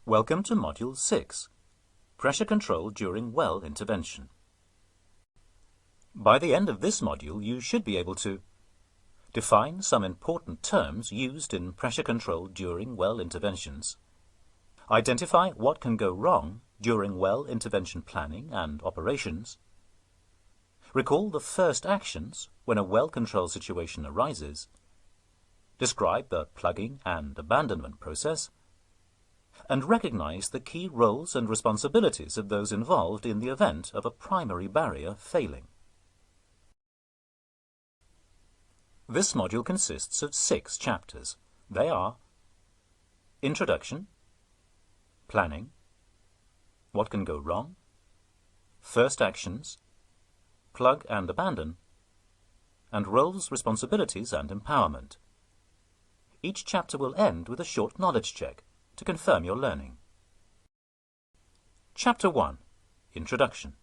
Welcome to Module 6, Pressure Control During Well Intervention. By the end of this module, you should be able to define some important terms used in pressure control during well interventions, identify what can go wrong during well intervention planning and operations, recall the first actions when a well control situation arises, describe the plugging and abandonment process, and recognize the key roles and responsibilities of those involved in the event of a primary barrier failing. This module consists of 6 chapters. They are Introduction, Planning, What can go wrong, First actions, Plug and abandon, and Roles, responsibilities and empowerment. Each chapter will end with a short knowledge check to confirm your learning. Chapter 1. Introduction.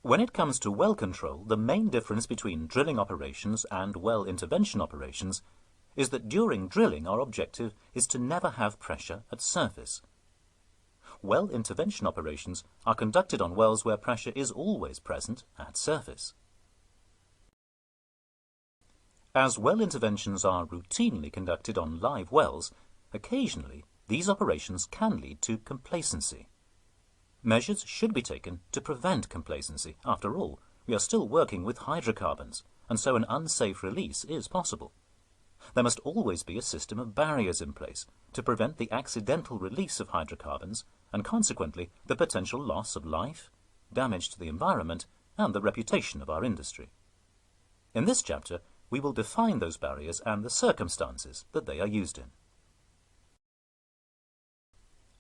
When it comes to well control, the main difference between drilling operations and well intervention operations is that during drilling our objective is to never have pressure at surface. Well intervention operations are conducted on wells where pressure is always present at surface. As well interventions are routinely conducted on live wells, occasionally these operations can lead to complacency. Measures should be taken to prevent complacency. After all, we are still working with hydrocarbons, and so an unsafe release is possible. There must always be a system of barriers in place to prevent the accidental release of hydrocarbons and consequently the potential loss of life, damage to the environment, and the reputation of our industry. In this chapter, we will define those barriers and the circumstances that they are used in.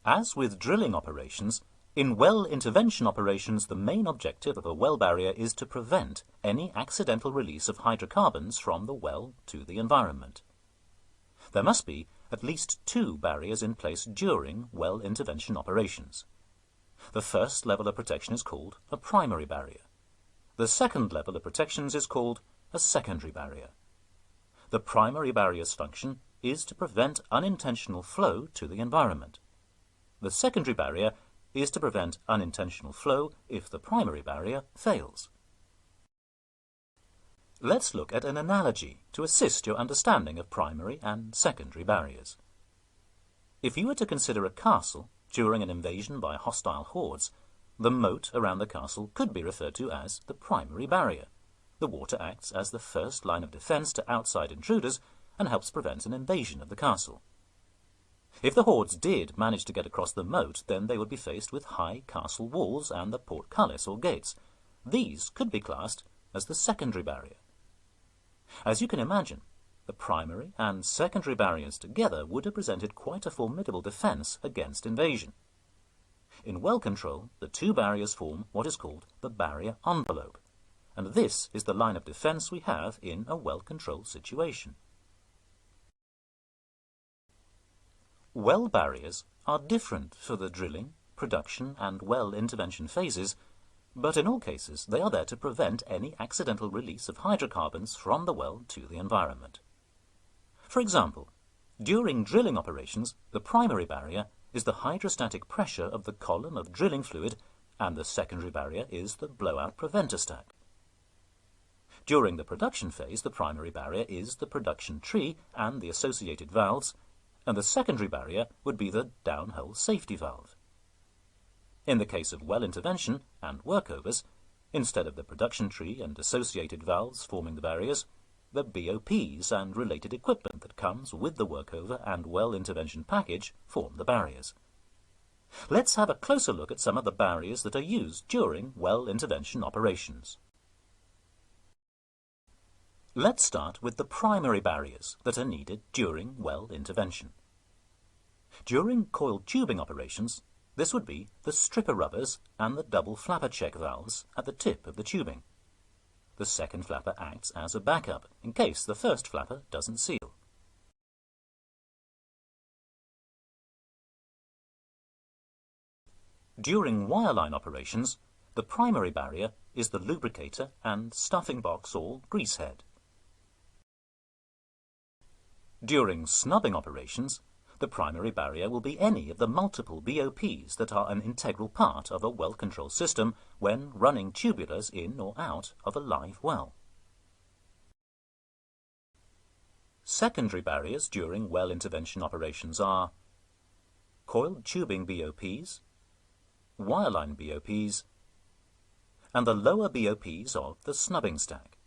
As with drilling operations, in well intervention operations the main objective of a well barrier is to prevent any accidental release of hydrocarbons from the well to the environment. There must be at least 2 barriers in place during well intervention operations. The first level of protection is called a primary barrier. The second level of protections is called a secondary barrier. The primary barrier's function is to prevent unintentional flow to the environment. The secondary barrier is to prevent unintentional flow if the primary barrier fails. Let's look at an analogy to assist your understanding of primary and secondary barriers. If you were to consider a castle during an invasion by hostile hordes, the moat around the castle could be referred to as the primary barrier. The water acts as the first line of defense to outside intruders and helps prevent an invasion of the castle. If the hordes did manage to get across the moat, then they would be faced with high castle walls and the portcullis or gates. These could be classed as the secondary barrier. As you can imagine, the primary and secondary barriers together would have presented quite a formidable defense against invasion. In well control, the 2 barriers form what is called the barrier envelope, and this is the line of defense we have in a well-controlled situation. Well barriers are different for the drilling, production and well intervention phases, but in all cases they are there to prevent any accidental release of hydrocarbons from the well to the environment. For example, during drilling operations, the primary barrier is the hydrostatic pressure of the column of drilling fluid and the secondary barrier is the blowout preventer stack. During the production phase, the primary barrier is the production tree and the associated valves, and the secondary barrier would be the downhole safety valve. In the case of well intervention and workovers, instead of the production tree and associated valves forming the barriers, the BOPs and related equipment that comes with the workover and well intervention package form the barriers. Let's have a closer look at some of the barriers that are used during well intervention operations. Let's start with the primary barriers that are needed during well intervention. During coiled tubing operations, this would be the stripper rubbers and the double flapper check valves at the tip of the tubing. The second flapper acts as a backup in case the first flapper doesn't seal. During wireline operations, the primary barrier is the lubricator and stuffing box or grease head. During snubbing operations, the primary barrier will be any of the multiple BOPs that are an integral part of a well-controlled system when running tubulars in or out of a live well. Secondary barriers during well intervention operations are coiled tubing BOPs, wireline BOPs, and the lower BOPs of the snubbing stack.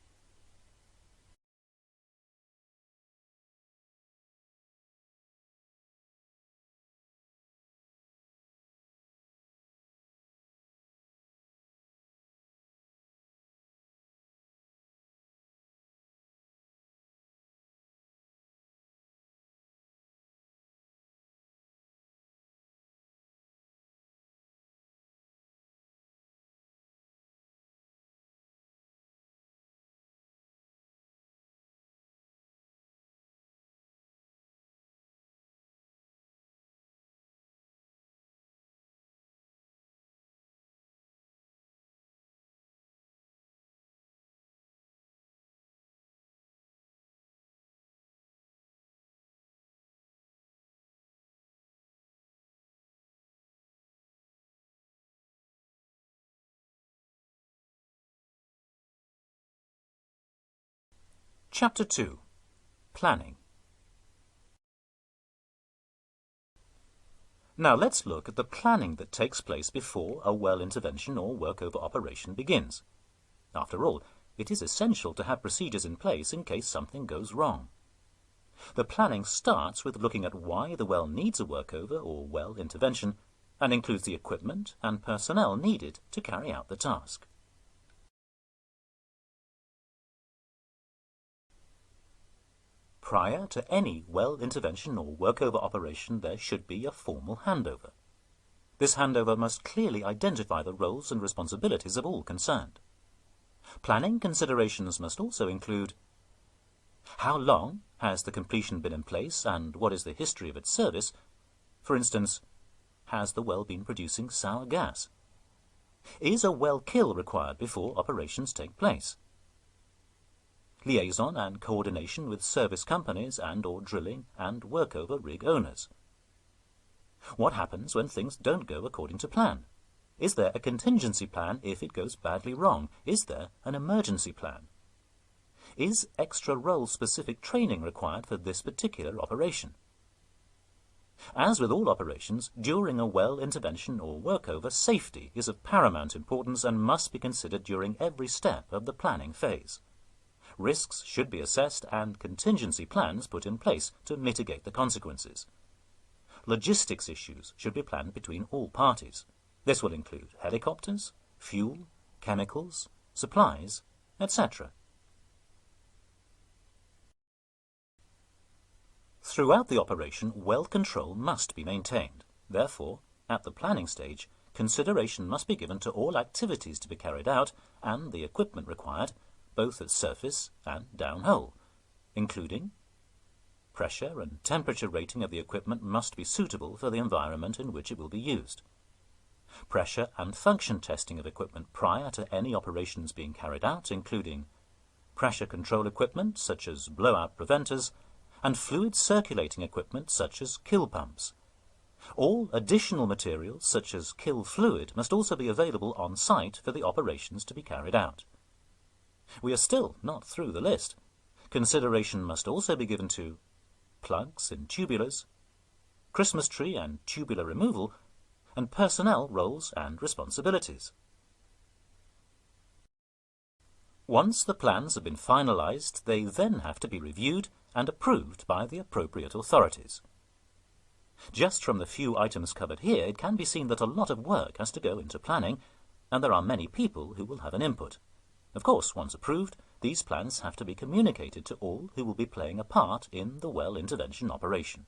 Chapter 2. Planning. Now let's look at the planning that takes place before a well intervention or workover operation begins. After all, it is essential to have procedures in place in case something goes wrong. The planning starts with looking at why the well needs a workover or well intervention and includes the equipment and personnel needed to carry out the task. Prior to any well intervention or workover operation, there should be a formal handover. This handover must clearly identify the roles and responsibilities of all concerned. Planning considerations must also include how long has the completion been in place and what is the history of its service? For instance, has the well been producing sour gas? Is a well kill required before operations take place? Liaison and coordination with service companies and/or drilling and workover rig owners. What happens when things don't go according to plan? Is there a contingency plan if it goes badly wrong? Is there an emergency plan? Is extra role-specific training required for this particular operation? As with all operations, during a well intervention or workover, safety is of paramount importance and must be considered during every step of the planning phase. Risks should be assessed and contingency plans put in place to mitigate the consequences. Logistics issues should be planned between all parties. This will include helicopters, fuel, chemicals, supplies, etc. Throughout the operation, well control must be maintained. Therefore, at the planning stage, consideration must be given to all activities to be carried out and the equipment required, both at surface and downhole, including pressure and temperature rating of the equipment must be suitable for the environment in which it will be used. Pressure and function testing of equipment prior to any operations being carried out, including pressure control equipment such as blowout preventers and fluid circulating equipment such as kill pumps. All additional materials such as kill fluid must also be available on site for the operations to be carried out. We are still not through the list. Consideration must also be given to plugs and tubulars, Christmas tree and tubular removal, and personnel roles and responsibilities. Once the plans have been finalized, they then have to be reviewed and approved by the appropriate authorities. Just from the few items covered here, it can be seen that a lot of work has to go into planning, and there are many people who will have an input. Of course, once approved, these plans have to be communicated to all who will be playing a part in the well intervention operation.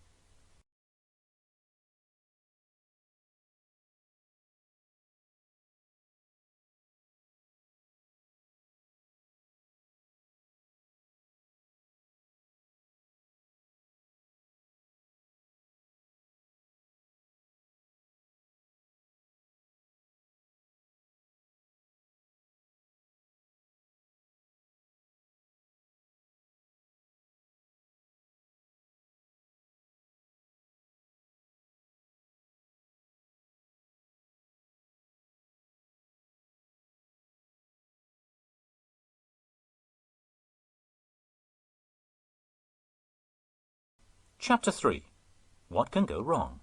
Chapter 3. What can go wrong?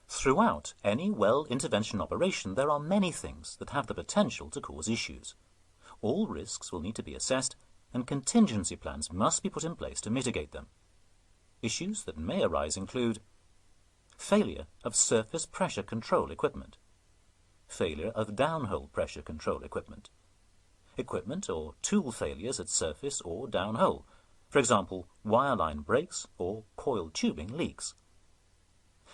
Throughout any well intervention operation, there are many things that have the potential to cause issues. All risks will need to be assessed, and contingency plans must be put in place to mitigate them. Issues that may arise include failure of surface pressure control equipment, failure of downhole pressure control equipment, equipment or tool failures at surface or downhole, for example, wireline breaks or coil tubing leaks,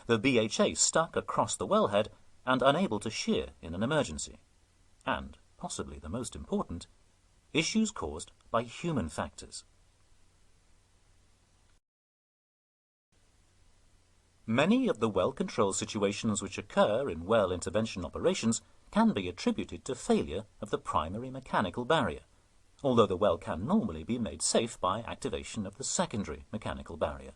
the BHA stuck across the wellhead and unable to shear in an emergency, and, possibly the most important, issues caused by human factors. Many of the well control situations which occur in well intervention operations can be attributed to failure of the primary mechanical barrier, although the well can normally be made safe by activation of the secondary mechanical barrier.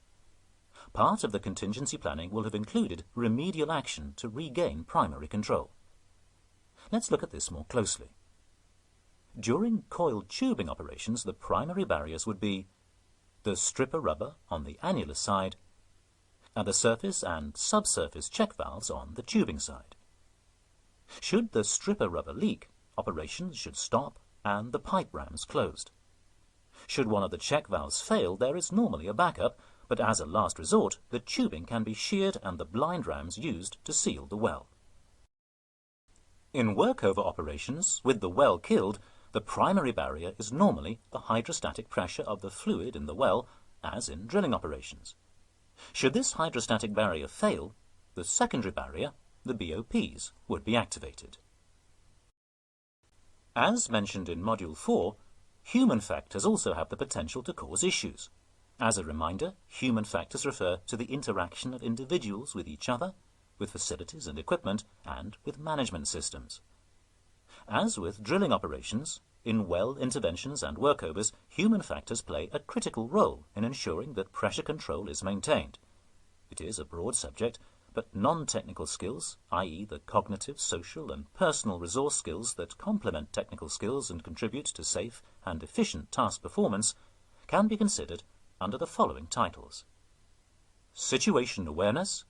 Part of the contingency planning will have included remedial action to regain primary control. Let's look at this more closely. During coiled tubing operations, the primary barriers would be the stripper rubber on the annulus side and the surface and subsurface check valves on the tubing side. Should the stripper rubber leak, operations should stop and the pipe rams closed. Should one of the check valves fail, there is normally a backup, but as a last resort, the tubing can be sheared and the blind rams used to seal the well. In workover operations, with the well killed, the primary barrier is normally the hydrostatic pressure of the fluid in the well, as in drilling operations. Should this hydrostatic barrier fail, the secondary barrier, the BOPs, would be activated. As mentioned in Module 4, human factors also have the potential to cause issues. As a reminder, human factors refer to the interaction of individuals with each other, with facilities and equipment, and with management systems. As with drilling operations, in well interventions and workovers, human factors play a critical role in ensuring that pressure control is maintained. It is a broad subject, but non-technical skills, i.e. the cognitive, social and personal resource skills that complement technical skills and contribute to safe and efficient task performance, can be considered under the following titles: situation awareness,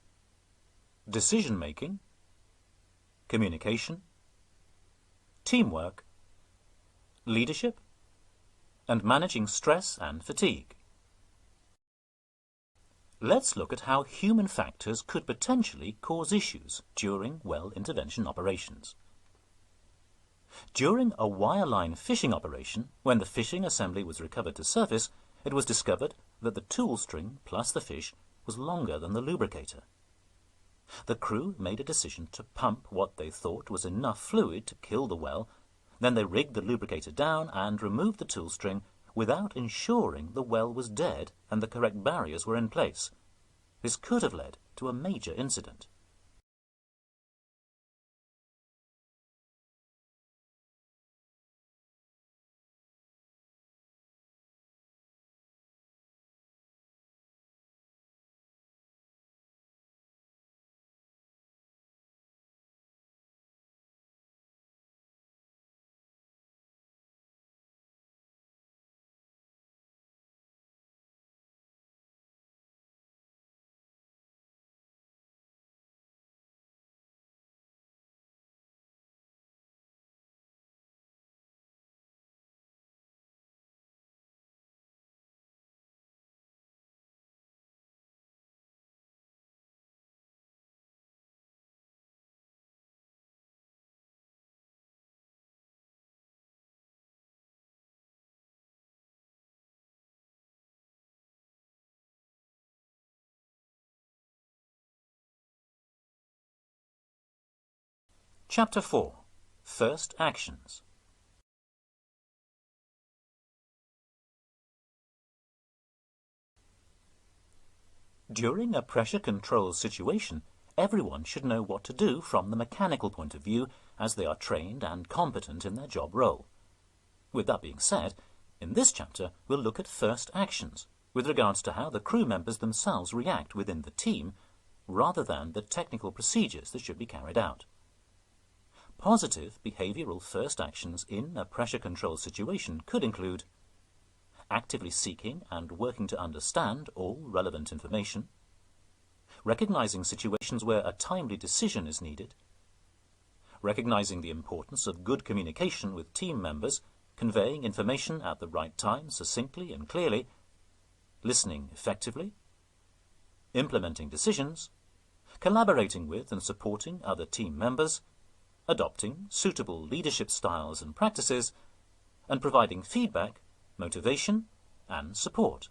decision-making, communication, teamwork, leadership, and managing stress and fatigue. Let's look at how human factors could potentially cause issues during well intervention operations. During a wireline fishing operation, when the fishing assembly was recovered to surface, it was discovered that the tool string plus the fish was longer than the lubricator. The crew made a decision to pump what they thought was enough fluid to kill the well. Then they rigged the lubricator down and removed the tool string without ensuring the well was dead and the correct barriers were in place. This could have led to a major incident. Chapter 4. First Actions. During a pressure control situation, everyone should know what to do from the mechanical point of view, as they are trained and competent in their job role. With that being said, in this chapter we'll look at first actions with regards to how the crew members themselves react within the team, rather than the technical procedures that should be carried out. Positive behavioral first actions in a pressure control situation could include actively seeking and working to understand all relevant information, recognizing situations where a timely decision is needed, recognizing the importance of good communication with team members, conveying information at the right time succinctly and clearly, listening effectively, implementing decisions, collaborating with and supporting other team members, adopting suitable leadership styles and practices, and providing feedback, motivation, and support.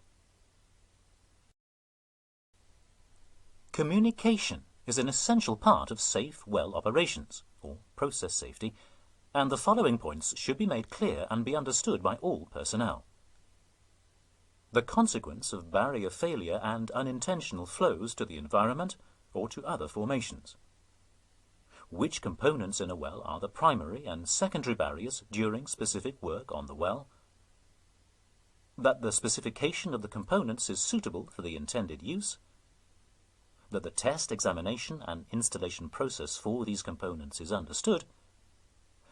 Communication is an essential part of safe well operations, or process safety, and the following points should be made clear and be understood by all personnel. The consequence of barrier failure and unintentional flows to the environment or to other formations. Which components in a well are the primary and secondary barriers during specific work on the well? That the specification of the components is suitable for the intended use. That the test, examination and installation process for these components is understood.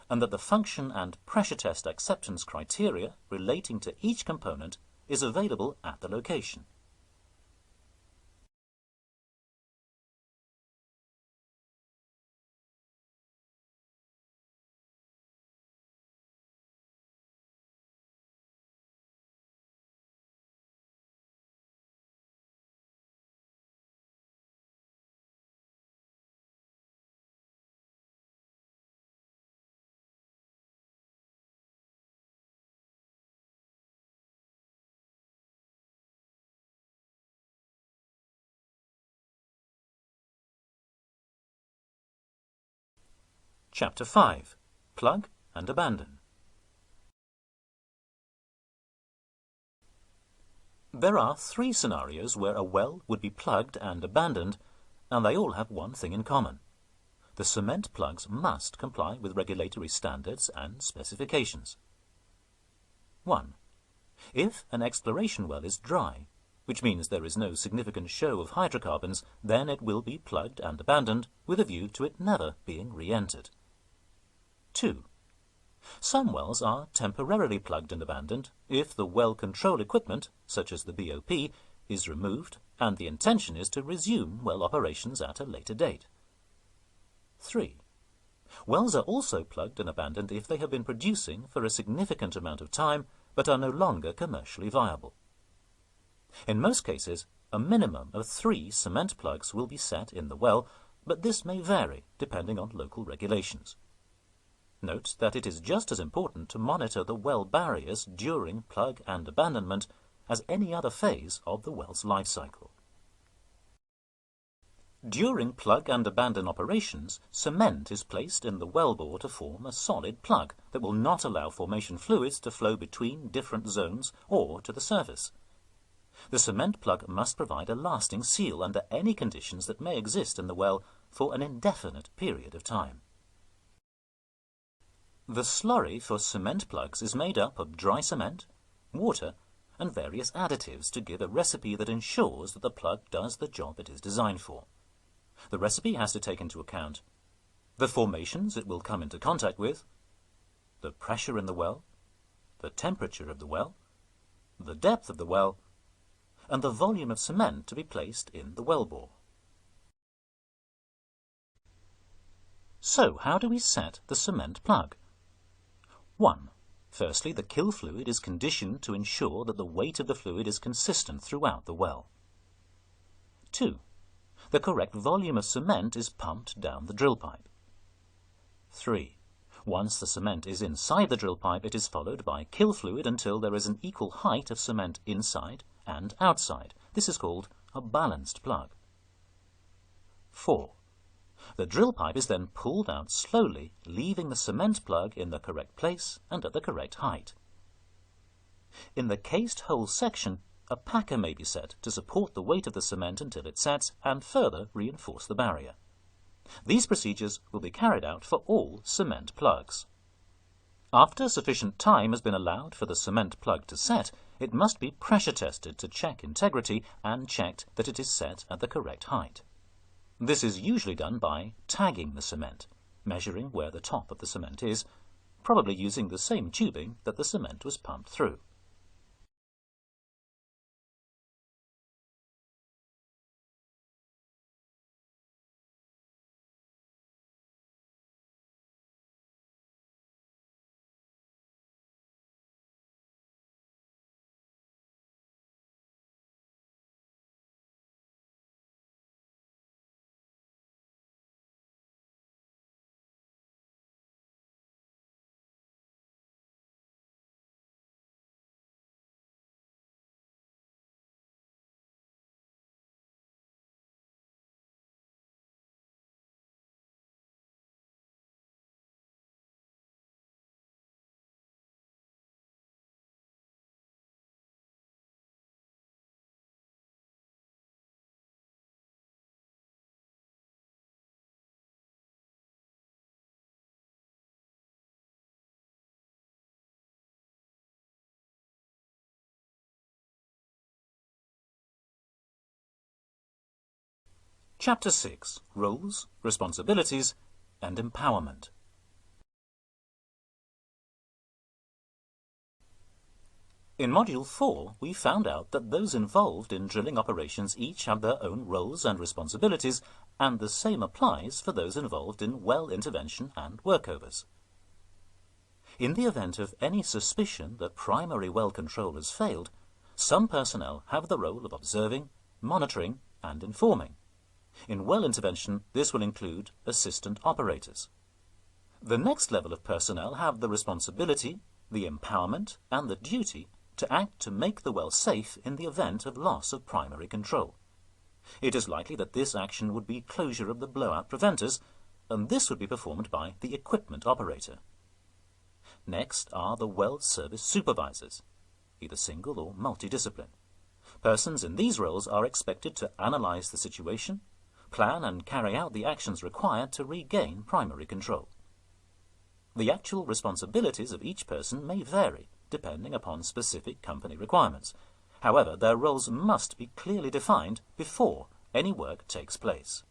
And that the function and pressure test acceptance criteria relating to each component is available at the location. Chapter 5. Plug and Abandon. There are 3 scenarios where a well would be plugged and abandoned, and they all have one thing in common. The cement plugs must comply with regulatory standards and specifications. 1. If an exploration well is dry, which means there is no significant show of hydrocarbons, then it will be plugged and abandoned with a view to it never being re-entered. 2. Some wells are temporarily plugged and abandoned if the well control equipment, such as the BOP, is removed and the intention is to resume well operations at a later date. 3. Wells are also plugged and abandoned if they have been producing for a significant amount of time but are no longer commercially viable. In most cases, a minimum of 3 cement plugs will be set in the well, but this may vary depending on local regulations. Note that it is just as important to monitor the well barriers during plug and abandonment as any other phase of the well's life cycle. During plug and abandon operations, cement is placed in the wellbore to form a solid plug that will not allow formation fluids to flow between different zones or to the surface. The cement plug must provide a lasting seal under any conditions that may exist in the well for an indefinite period of time. The slurry for cement plugs is made up of dry cement, water, and various additives to give a recipe that ensures that the plug does the job it is designed for. The recipe has to take into account the formations it will come into contact with, the pressure in the well, the temperature of the well, the depth of the well, and the volume of cement to be placed in the wellbore. So, how do we set the cement plug? 1. Firstly, the kill fluid is conditioned to ensure that the weight of the fluid is consistent throughout the well. 2. The correct volume of cement is pumped down the drill pipe. 3. Once the cement is inside the drill pipe, it is followed by kill fluid until there is an equal height of cement inside and outside. This is called a balanced plug. 4. The drill pipe is then pulled out slowly, leaving the cement plug in the correct place and at the correct height. In the cased hole section, a packer may be set to support the weight of the cement until it sets and further reinforce the barrier. These procedures will be carried out for all cement plugs. After sufficient time has been allowed for the cement plug to set, it must be pressure tested to check integrity and checked that it is set at the correct height. This is usually done by tagging the cement. measuring where the top of the cement is, probably using the same tubing that the cement was pumped through. Chapter 6. Roles, Responsibilities and Empowerment. In Module 4, we found out that those involved in drilling operations each have their own roles and responsibilities, and the same applies for those involved in well intervention and workovers. In the event of any suspicion that primary well control has failed, some personnel have the role of observing, monitoring, and informing. In well intervention, this will include assistant operators. The next level of personnel have the responsibility, the empowerment, and the duty to act to make the well safe in the event of loss of primary control. It is likely that this action would be closure of the blowout preventers, and this would be performed by the equipment operator. Next are the well service supervisors, either single or multidiscipline. Persons in these roles are expected to analyze the situation, plan and carry out the actions required to regain primary control. The actual responsibilities of each person may vary, depending upon specific company requirements. However, their roles must be clearly defined before any work takes place.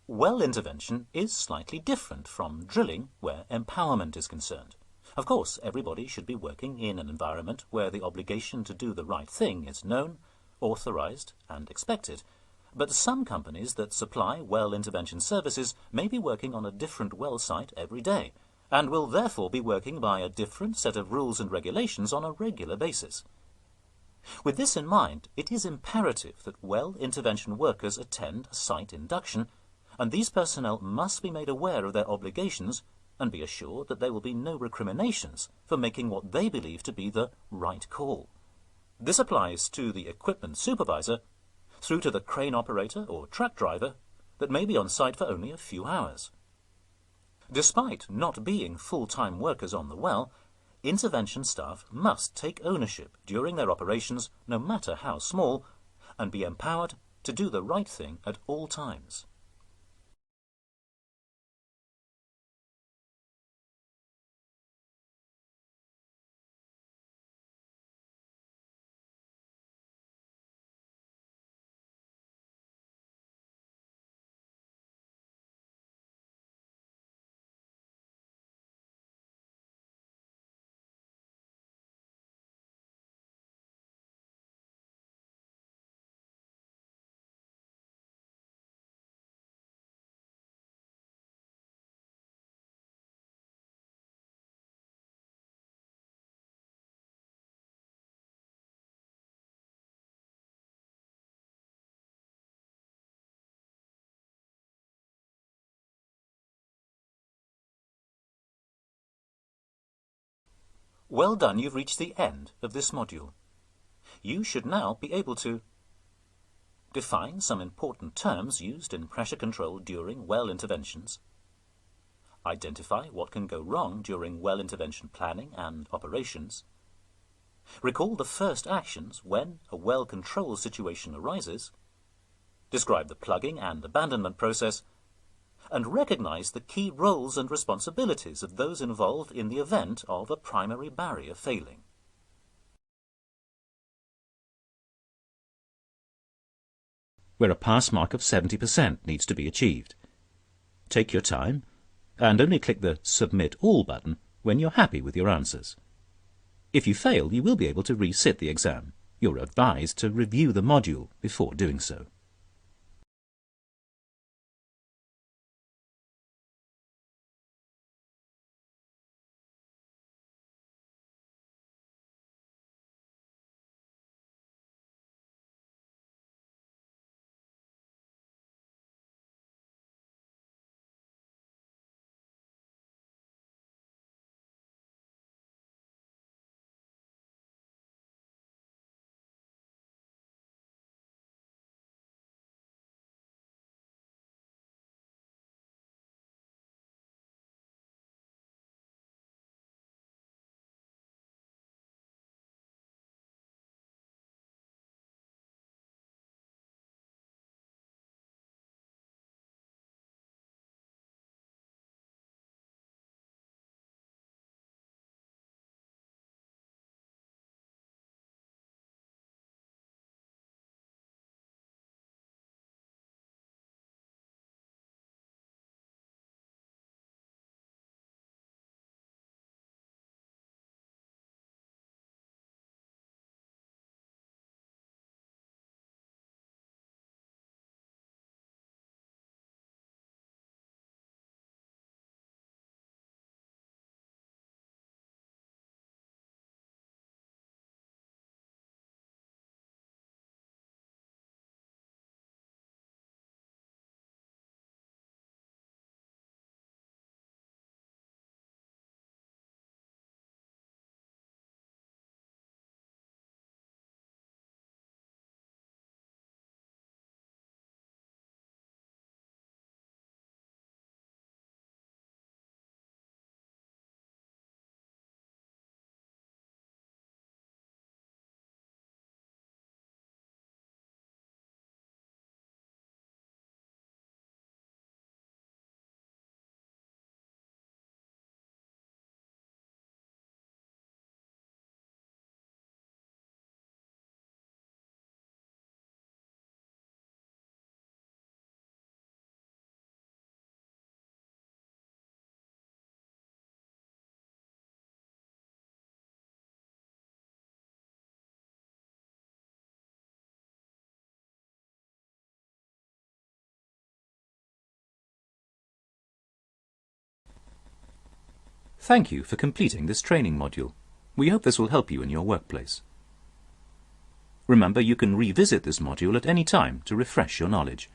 Well intervention is slightly different from drilling where empowerment is concerned. Of course, everybody should be working in an environment where the obligation to do the right thing is known, authorized, and expected. But some companies that supply well intervention services may be working on a different well site every day, and will therefore be working by a different set of rules and regulations on a regular basis. With this in mind, it is imperative that well intervention workers attend a site induction, and these personnel must be made aware of their obligations and be assured that there will be no recriminations for making what they believe to be the right call. This applies to the equipment supervisor through to the crane operator or truck driver that may be on site for only a few hours. Despite not being full-time workers on the well, intervention staff must take ownership during their operations, no matter how small, and be empowered to do the right thing at all times. Well done, you've reached the end of this module. You should now be able to define some important terms used in pressure control during well interventions, identify what can go wrong during well intervention planning and operations, recall the first actions when a well control situation arises, describe the plugging and abandonment process, and recognize the key roles and responsibilities of those involved in the event of a primary barrier failing. where a pass mark of 70% needs to be achieved. Take your time and only click the Submit All button when you're happy with your answers. If you fail, you will be able to resit the exam. You're advised to review the module before doing so. Thank you for completing this training module. We hope this will help you in your workplace. Remember, you can revisit this module at any time to refresh your knowledge.